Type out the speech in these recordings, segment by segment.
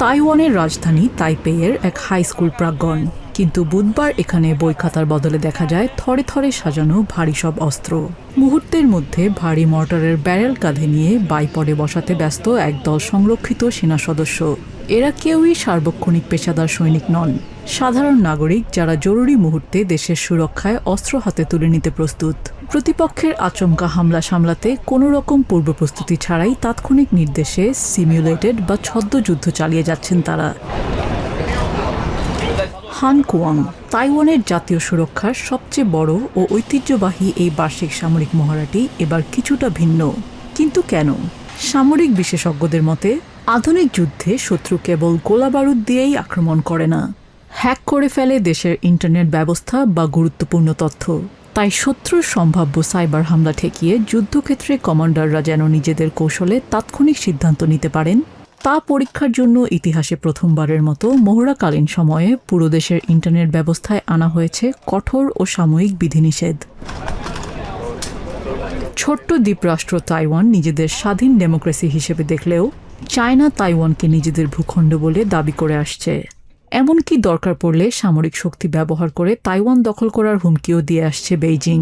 তাইওয়ানের রাজধানী তাইপেইয়ের এক হাই স্কুল প্রাঙ্গণ, কিন্তু বুধবার এখানে বই খাতার বদলে দেখা যায় থরে থরে সাজানো ভারী সব অস্ত্র। মুহূর্তের মধ্যে ভারী মর্টারের ব্যারেল কাঁধে নিয়ে বাইপডে বসাতে ব্যস্ত একদল সংরক্ষিত সেনা সদস্য। এরা কেউই সার্বক্ষণিক পেশাদার সৈনিক নন, সাধারণ নাগরিক যারা জরুরি মুহূর্তে দেশের সুরক্ষায় অস্ত্র হাতে তুলে নিতে প্রস্তুত। প্রতিপক্ষের আচমকা হামলা সামলাতে কোনো রকম পূর্ব প্রস্তুতি ছাড়াই তাৎক্ষণিক নির্দেশে সিমিউলেটেড বা ছদ্ম যুদ্ধ চালিয়ে যাচ্ছেন তারা। হানকুয়াং, তাইওয়ানের জাতীয় সুরক্ষার সবচেয়ে বড় ও ঐতিহ্যবাহী এই বার্ষিক সামরিক মহড়াটি এবার কিছুটা ভিন্ন। কিন্তু কেন? সামরিক বিশেষজ্ঞদের মতে আধুনিক যুদ্ধে শত্রু কেবল গোলাবারুদ দিয়েই আক্রমণ করে না, হ্যাক করে ফেলে দেশের ইন্টারনেট ব্যবস্থা বা গুরুত্বপূর্ণ তথ্য। তাই শত্রুর সম্ভাব্য সাইবার হামলা ঠেকিয়ে যুদ্ধক্ষেত্রে কমান্ডাররা যেন নিজেদের কৌশলে তাৎক্ষণিক সিদ্ধান্ত নিতে পারেন, তা পরীক্ষার জন্য ইতিহাসে প্রথমবারের মতো মহড়াকালীন সময়ে পুরো দেশের ইন্টারনেট ব্যবস্থায় আনা হয়েছে কঠোর ও সাময়িক বিধিনিষেধ। ছোট্ট দ্বীপরাষ্ট্র তাইওয়ান নিজেদের স্বাধীন ডেমোক্রেসি হিসেবে দেখলেও চায়না তাইওয়ানকে নিজেদের ভূখণ্ড বলে দাবি করে আসছে। এমনকি দরকার পড়লে সামরিক শক্তি ব্যবহার করে তাইওয়ান দখল করার হুমকিও দিয়ে আসছে বেইজিং।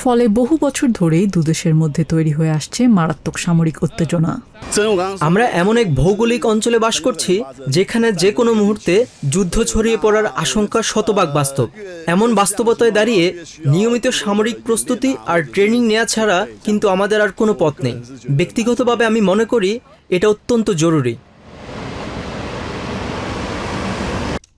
ফলে বহু বছর ধরেই দুদেশের মধ্যে তৈরি হয়ে আসছে মারাত্মক সামরিক উত্তেজনা। আমরা এমন এক ভৌগোলিক অঞ্চলে বাস করছি যেখানে যে কোনো মুহূর্তে যুদ্ধ ছড়িয়ে পড়ার আশঙ্কা শতভাগ বাস্তব। এমন বাস্তবতায় দাঁড়িয়ে নিয়মিত সামরিক প্রস্তুতি আর ট্রেনিং নেওয়া ছাড়া কিন্তু আমাদের আর কোনো পথ নেই। ব্যক্তিগতভাবে আমি মনে করি এটা অত্যন্ত জরুরি।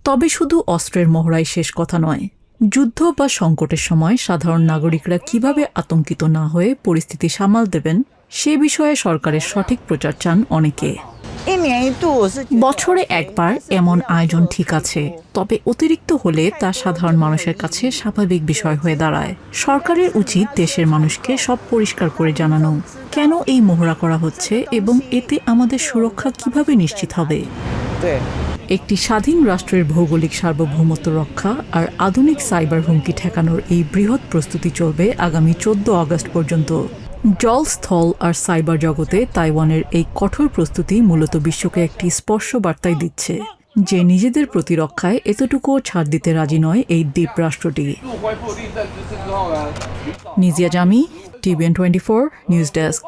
তবে শুধু অস্ত্রের মহড়াই শেষ কথা নয়। যুদ্ধ বা সংকটের সময় সাধারণ নাগরিকরা কিভাবে আতঙ্কিত না হয়ে পরিস্থিতি সামাল দেবেন সে বিষয়ে সরকারের সঠিক প্রচার চান অনেকে। বছরে একবার এমন আয়োজন ঠিক আছে, তবে অতিরিক্ত হলে তা সাধারণ মানুষের কাছে স্বাভাবিক বিষয় হয়ে দাঁড়ায়। সরকারের উচিত দেশের মানুষকে সব পরিষ্কার করে জানানো কেন এই মহড়া করা হচ্ছে এবং এতে আমাদের সুরক্ষা কিভাবে নিশ্চিত হবে। একটি স্বাধীন রাষ্ট্রের ভৌগোলিক সার্বভৌমত্ব রক্ষা আর আধুনিক সাইবার হুমকি ঠেকানোর এই বৃহৎ প্রস্তুতি চলবে আগামী 14 আগস্ট পর্যন্ত। জল, স্থল আর সাইবার জগতে তাইওয়ানের এই কঠোর প্রস্তুতি মূলত বিশ্বকে একটি স্পর্শ বার্তাই দিচ্ছে যে নিজেদের প্রতিরক্ষায় এতটুকুও ছাড় দিতে রাজি নয় এই দ্বীপ রাষ্ট্রটি। নিজিয়া জামি, TVN24 নিউজ ডেস্ক।